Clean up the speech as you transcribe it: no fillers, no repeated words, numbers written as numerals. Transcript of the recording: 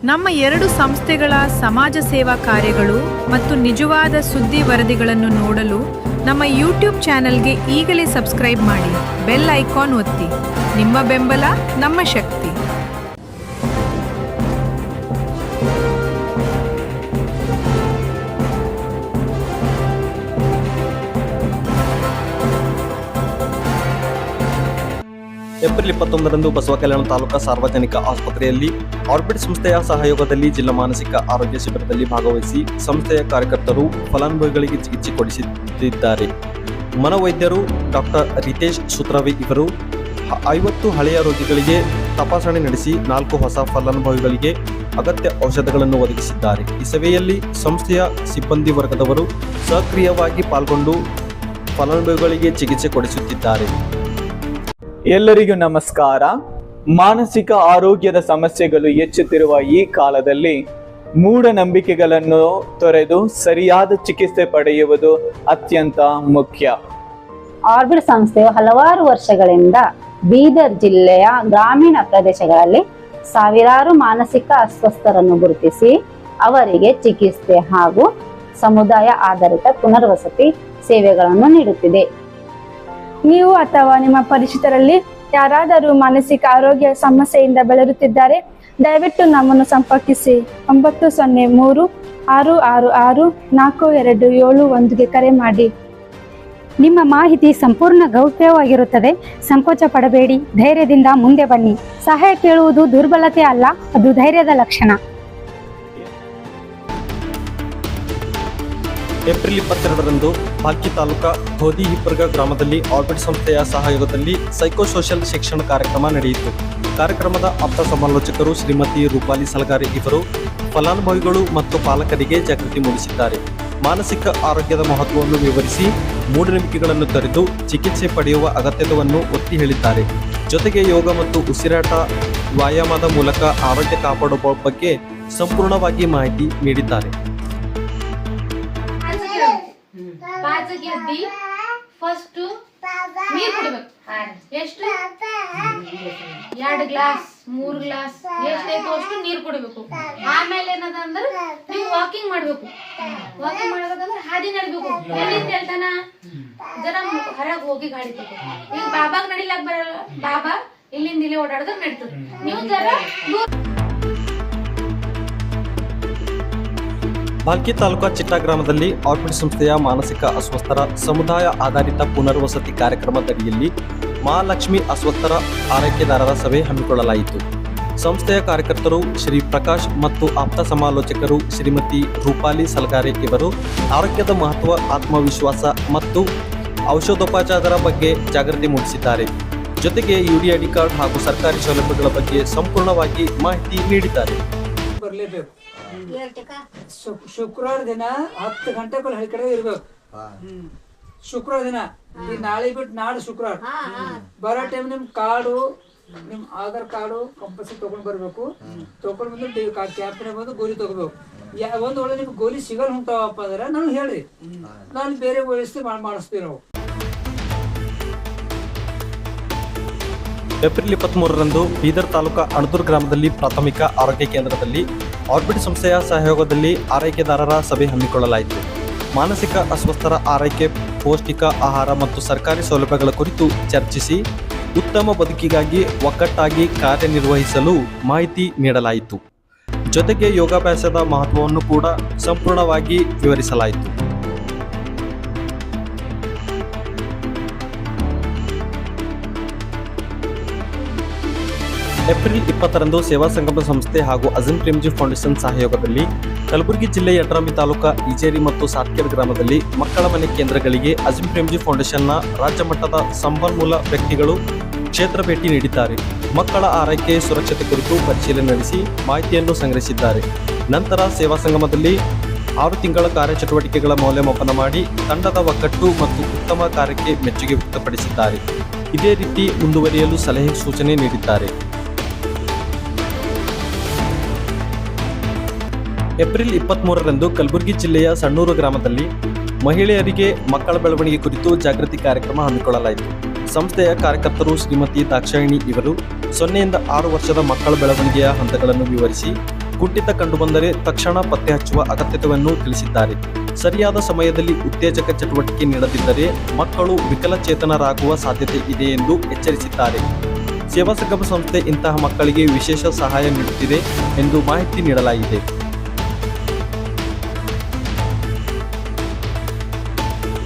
ನಮ್ಮ ಎರಡು ಸಂಸ್ಥೆಗಳ ಸಮಾಜ ಸೇವಾ ಕಾರ್ಯಗಳು ಮತ್ತು ನಿಜವಾದ ಸುದ್ದಿ ವರದಿಗಳನ್ನು ನೋಡಲು ನಮ್ಮ ಯೂಟ್ಯೂಬ್ ಚಾನೆಲ್ಗೆ ಈಗಲೇ ಸಬ್ಸ್ಕ್ರೈಬ್ ಮಾಡಿ, ಬೆಲ್ ಐಕಾನ್ ಒತ್ತಿ. ನಿಮ್ಮ ಬೆಂಬಲ ನಮ್ಮ ಶಕ್ತಿ. ಏಪ್ರಿಲ್ 21ರಂದು ಬಸವಕಲ್ಯಾಣ ತಾಲೂಕಾ ಸಾರ್ವಜನಿಕ ಆಸ್ಪತ್ರೆಯಲ್ಲಿ ಆರ್ಬಿಟ್ ಸಂಸ್ಥೆಯ ಸಹಯೋಗದಲ್ಲಿ ಜಿಲ್ಲಾ ಮಾನಸಿಕ ಆರೋಗ್ಯ ಶಿಬಿರದಲ್ಲಿ ಭಾಗವಹಿಸಿ ಸಂಸ್ಥೆಯ ಕಾರ್ಯಕರ್ತರು ಫಲಾನುಭವಿಗಳಿಗೆ ಚಿಕಿತ್ಸೆ ಕೊಡಿಸುತ್ತಿದ್ದಾರೆ. ಮನೋವೈದ್ಯರು ಡಾಕ್ಟರ್ ರಿತೇಶ್ ಸುತ್ರವಿ ಇವರು 50 ಹಳೆಯ ರೋಗಿಗಳಿಗೆ ತಪಾಸಣೆ ನಡೆಸಿ 4 ಹೊಸ ಫಲಾನುಭವಿಗಳಿಗೆ ಅಗತ್ಯ ಔಷಧಗಳನ್ನು ಒದಗಿಸಿದ್ದಾರೆ. ಈ ಸಭೆಯಲ್ಲಿ ಸಂಸ್ಥೆಯ ಸಿಬ್ಬಂದಿ ವರ್ಗದವರು ಸಕ್ರಿಯವಾಗಿ ಪಾಲ್ಗೊಂಡು ಫಲಾನುಭವಿಗಳಿಗೆ ಚಿಕಿತ್ಸೆ ಕೊಡಿಸುತ್ತಿದ್ದಾರೆ. ಎಲ್ಲರಿಗೂ ನಮಸ್ಕಾರ. ಮಾನಸಿಕ ಆರೋಗ್ಯದ ಸಮಸ್ಯೆಗಳು ಹೆಚ್ಚುತ್ತಿರುವ ಈ ಕಾಲದಲ್ಲಿ ಮೂಢನಂಬಿಕೆಗಳನ್ನು ತೊರೆದು ಸರಿಯಾದ ಚಿಕಿತ್ಸೆ ಪಡೆಯುವುದು ಅತ್ಯಂತ ಮುಖ್ಯ. ಆರ್ಬಿಟ್ ಸಂಸ್ಥೆಯು ಹಲವಾರು ವರ್ಷಗಳಿಂದ ಬೀದರ್ ಜಿಲ್ಲೆಯ ಗ್ರಾಮೀಣ ಪ್ರದೇಶಗಳಲ್ಲಿ ಸಾವಿರಾರು ಮಾನಸಿಕ ಅಸ್ವಸ್ಥರನ್ನು ಗುರುತಿಸಿ ಅವರಿಗೆ ಚಿಕಿತ್ಸೆ ಹಾಗೂ ಸಮುದಾಯ ಆಧಾರಿತ ಪುನರ್ವಸತಿ ಸೇವೆಗಳನ್ನು ನೀಡುತ್ತಿದೆ. ನೀವು ಅಥವಾ ನಿಮ್ಮ ಪರಿಚಿತರಲ್ಲಿ ಯಾರಾದರೂ ಮಾನಸಿಕ ಆರೋಗ್ಯ ಸಮಸ್ಯೆಯಿಂದ ಬಳಲುತ್ತಿದ್ದಾರೆ, ದಯವಿಟ್ಟು ನಮ್ಮನ್ನು ಸಂಪರ್ಕಿಸಿ. 903-666-4271ಗೆ ಕರೆ ಮಾಡಿ. ನಿಮ್ಮ ಮಾಹಿತಿ ಸಂಪೂರ್ಣ ಗೌಪ್ಯವಾಗಿರುತ್ತದೆ. ಸಂಕೋಚ ಪಡಬೇಡಿ, ಧೈರ್ಯದಿಂದ ಮುಂದೆ ಬನ್ನಿ. ಸಹಾಯ ಕೇಳುವುದು ದುರ್ಬಲತೆ ಅಲ್ಲ, ಅದು ಧೈರ್ಯದ ಲಕ್ಷಣ. ಏಪ್ರಿಲ್ 22ರಂದು ಭಾಲ್ಕಿ ತಾಲೂಕಾ ಗೋದಿಹಿಪ್ಪರ್ಗ ಗ್ರಾಮದಲ್ಲಿ ಆರ್ಬಿಟ್ ಸಂಸ್ಥೆಯ ಸಹಯೋಗದಲ್ಲಿ ಸೈಕೋಸೋಷಿಯಲ್ ಶಿಕ್ಷಣ ಕಾರ್ಯಕ್ರಮ ನಡೆಯಿತು. ಕಾರ್ಯಕ್ರಮದ ಆಪ್ತ ಸಮಾಲೋಚಕರು ಶ್ರೀಮತಿ ರೂಪಾಲಿ ಸಲಗಾರಿ ಇವರು ಫಲಾನುಭವಿಗಳು ಮತ್ತು ಪಾಲಕರಿಗೆ ಜಾಗೃತಿ ಮೂಡಿಸಿದ್ದಾರೆ. ಮಾನಸಿಕ ಆರೋಗ್ಯದ ಮಹತ್ವವನ್ನು ವಿವರಿಸಿ ಮೂಢನಂಬಿಕೆಗಳನ್ನು ತೊರೆದು ಚಿಕಿತ್ಸೆ ಪಡೆಯುವ ಅಗತ್ಯತೆಯನ್ನು ಒತ್ತಿ ಹೇಳಿದ್ದಾರೆ. ಜೊತೆಗೆ ಯೋಗ ಮತ್ತು ಉಸಿರಾಟ ವ್ಯಾಯಾಮದ ಮೂಲಕ ಆರೋಗ್ಯ ಕಾಪಾಡುವ ಬಗ್ಗೆ ಸಂಪೂರ್ಣವಾಗಿ ಮಾಹಿತಿ ನೀಡಿದ್ದಾರೆ. ಫಸ್ಟ್ ನೀರು ಕುಡಿಬೇಕು. ಎಷ್ಟು? 2 ಗ್ಲಾಸ್ 3 ಗ್ಲಾಸ್ ಎಷ್ಟೈತೋ ಅಷ್ಟು ನೀರು ಕುಡಿಬೇಕು. ಆಮೇಲೆ ಏನದ ಅಂದ್ರೆ ನೀವು ವಾಕಿಂಗ್ ಮಾಡ್ಬೇಕು. ವಾಕಿಂಗ್ ಮಾಡ್ಬೇಕಂದ್ರೆ ಹಾದಿ ನಡಿಬೇಕು. ಎಲ್ಲಿಂದ ಹೇಳ್ತಾನ ಜರ ಹೊರಗೆ ಹೋಗಿ ಗಾಡಿ ತಗೋ. ಈಗ ಬಾಬಾಗ್ ನಡಿಲಾಕ್ ಬರಲ್ಲ, ಬಾಬಾ ಇಲ್ಲಿಂದ ಇಲ್ಲಿ ಓಡಾಡಿದ್ರೆ ನಡೀತದೆ. ನೀವು ಜರ ಭಾಲ್ಕಿ ತಾಲೂಕಾ ಚಿಟ್ಟಾ ಗ್ರಾಮದಲ್ಲಿ ಆರ್ಬಿಟ್ ಸಂಸ್ಥೆಯ ಮಾನಸಿಕ ಅಸ್ವಸ್ಥರ ಸಮುದಾಯ ಆಧಾರಿತ ಪುನರ್ವಸತಿ ಕಾರ್ಯಕ್ರಮದಡಿಯಲ್ಲಿ ಮಹಾಲಕ್ಷ್ಮಿ ಅಸ್ವಸ್ಥರ ಆರೈಕೆದಾರರ ಸಭೆ ಹಮ್ಮಿಕೊಳ್ಳಲಾಯಿತು. ಸಂಸ್ಥೆಯ ಕಾರ್ಯಕರ್ತರು ಶ್ರೀ ಪ್ರಕಾಶ್ ಮತ್ತು ಆಪ್ತ ಸಮಾಲೋಚಕರು ಶ್ರೀಮತಿ ರೂಪಾಲಿ ಸಲಗಾರೆ ಇವರು ಆರೋಗ್ಯದ ಮಹತ್ವ, ಆತ್ಮವಿಶ್ವಾಸ ಮತ್ತು ಔಷಧೋಪಚಾರದ ಬಗ್ಗೆ ಜಾಗೃತಿ ಮೂಡಿಸಿದ್ದಾರೆ. ಜೊತೆಗೆ UDID ಕಾರ್ಡ್ ಹಾಗೂ ಸರ್ಕಾರಿ ಸೌಲಭ್ಯಗಳ ಬಗ್ಗೆ ಸಂಪೂರ್ಣವಾಗಿ ಮಾಹಿತಿ ನೀಡಿದ್ದಾರೆ. ಶುಕ್ರವಾರ ದಿನ 10 ಗಂಟೆಗೆ ಹಳ್ಳಿ ಕಡೆ ಇರ್ಬೇಕು. ಶುಕ್ರವಾರ ದಿನ ಈ ನಾಳೆ ಬಿಟ್ಟು ನಾಡು ಶುಕ್ರವಾರ ಬರೋ ಟೈಮ್ ನಿಮ್ ಕಾರ್ಡು, ನಿಮ್ ಆಧಾರ್ ಕಾರ್ಡು ಕಂಪಲ್ಸರಿ ತಗೊಂಡ್ ಬರ್ಬೇಕು. ತಗೊಂಡ್ ಬಂದು ಕ್ಯಾಂಪಿನ ಬಂದು ಗೋಲಿ ತಗೋಬೇಕು. ಒಂದ್ ಒಳ್ಳೆ ನಿಮ್ಗೆ ಗೋಲಿ ಸಿಗಲ್ ಹೊಂಟಾವಪ್ಪ ಅಂದ್ರೆ ನಾನು ಹೇಳ್ರಿ, ನಾನು ಬೇರೆ ವ್ಯವಸ್ಥೆ ಮಾಡಿಸ್ತೀವಿ ನಾವು. ಏಪ್ರಿಲ್ 23ರಂದು ಬೀದರ್ ತಾಲೂಕಾ ಅಣದೂರು ಗ್ರಾಮದಲ್ಲಿ ಪ್ರಾಥಮಿಕ ಆರೋಗ್ಯ ಕೇಂದ್ರದಲ್ಲಿ ಆರ್ಬಿಟ್ ಸಂಸ್ಥೆಯ ಸಹಯೋಗದಲ್ಲಿ ಆರೈಕೆದಾರರ ಸಭೆ ಹಮ್ಮಿಕೊಳ್ಳಲಾಯಿತು. ಮಾನಸಿಕ ಅಸ್ವಸ್ಥರ ಆರೈಕೆ, ಪೌಷ್ಟಿಕ ಆಹಾರ ಮತ್ತು ಸರ್ಕಾರಿ ಸೌಲಭ್ಯಗಳ ಕುರಿತು ಚರ್ಚಿಸಿ ಉತ್ತಮ ಬದುಕಿಗಾಗಿ ಒಗ್ಗಟ್ಟಾಗಿ ಕಾರ್ಯನಿರ್ವಹಿಸಲು ಮಾಹಿತಿ ನೀಡಲಾಯಿತು. ಜೊತೆಗೆ ಯೋಗಾಭ್ಯಾಸದ ಮಹತ್ವವನ್ನು ಕೂಡ ಸಂಪೂರ್ಣವಾಗಿ ವಿವರಿಸಲಾಯಿತು. ಏಪ್ರಿಲ್ 20ರಂದು ಸೇವಾ ಸಂಗಮ ಸಂಸ್ಥೆ ಹಾಗೂ ಅಜೀಂ ಪ್ರೇಮ್ಜಿ ಫೌಂಡೇಶನ್ ಸಹಯೋಗದಲ್ಲಿ ಕಲಬುರಗಿ ಜಿಲ್ಲೆಯ ಯಡ್ರಾಮಿ ತಾಲೂಕಾ ಈಜೇರಿ ಮತ್ತು ಸಾತ್ಕೇರ್ ಗ್ರಾಮದಲ್ಲಿ ಮಕ್ಕಳ ಮನೆ ಕೇಂದ್ರಗಳಿಗೆ ಅಜೀಂ ಪ್ರೇಮ್ಜಿ ಫೌಂಡೇಶನ್ನ ರಾಜ್ಯ ಮಟ್ಟದ ಸಂಪನ್ಮೂಲ ವ್ಯಕ್ತಿಗಳು ಕ್ಷೇತ್ರ ಭೇಟಿ ನೀಡಿದ್ದಾರೆ. ಮಕ್ಕಳ ಆರೈಕೆ, ಸುರಕ್ಷತೆ ಕುರಿತು ಪರಿಶೀಲನೆ ನಡೆಸಿ ಮಾಹಿತಿಯನ್ನು ಸಂಗ್ರಹಿಸಿದ್ದಾರೆ. ನಂತರ ಸೇವಾ ಸಂಗಮದಲ್ಲಿ 6 ತಿಂಗಳ ಕಾರ್ಯಚಟುವಟಿಕೆಗಳ ಮೌಲ್ಯಮಾಪನ ಮಾಡಿ ತಂಡದ ಒಗ್ಗಟ್ಟು ಮತ್ತು ಉತ್ತಮ ಕಾರ್ಯಕ್ಕೆ ಮೆಚ್ಚುಗೆ ವ್ಯಕ್ತಪಡಿಸಿದ್ದಾರೆ. ಇದೇ ರೀತಿ ಮುಂದುವರಿಯಲು ಸಲಹೆ ಸೂಚನೆ ನೀಡಿದ್ದಾರೆ. ಏಪ್ರಿಲ್ 23ರಂದು ಕಲಬುರಗಿ ಜಿಲ್ಲೆಯ ಸಣ್ಣೂರು ಗ್ರಾಮದಲ್ಲಿ ಮಹಿಳೆಯರಿಗೆ ಮಕ್ಕಳ ಬೆಳವಣಿಗೆ ಕುರಿತು ಜಾಗೃತಿ ಕಾರ್ಯಕ್ರಮ ಹಮ್ಮಿಕೊಳ್ಳಲಾಯಿತು. ಸಂಸ್ಥೆಯ ಕಾರ್ಯಕರ್ತರು ಶ್ರೀಮತಿ ದಾಕ್ಷಾಯಿಣಿ ಇವರು 0 ಇಂದ 6 ವರ್ಷದ ಮಕ್ಕಳ ಬೆಳವಣಿಗೆಯ ಹಂತಗಳನ್ನು ವಿವರಿಸಿ ಕುಂಠಿತ ಕಂಡುಬಂದರೆ ತಕ್ಷಣ ಪತ್ತೆ ಹಚ್ಚುವ ಅಗತ್ಯತೆಯನ್ನು ತಿಳಿಸಿದ್ದಾರೆ. ಸರಿಯಾದ ಸಮಯದಲ್ಲಿ ಉತ್ತೇಜಕ ಚಟುವಟಿಕೆ ನೀಡದಿದ್ದರೆ ಮಕ್ಕಳು ವಿಕಲಚೇತನರಾಗುವ ಸಾಧ್ಯತೆ ಇದೆ ಎಂದು ಎಚ್ಚರಿಸಿದ್ದಾರೆ. ಸೇವಾ ಸಂಕಲ್ಪ ಸಂಸ್ಥೆ ಇಂತಹ ಮಕ್ಕಳಿಗೆ ವಿಶೇಷ ಸಹಾಯ ನೀಡುತ್ತಿದೆ ಎಂದು ಮಾಹಿತಿ ನೀಡಲಾಗಿದೆ.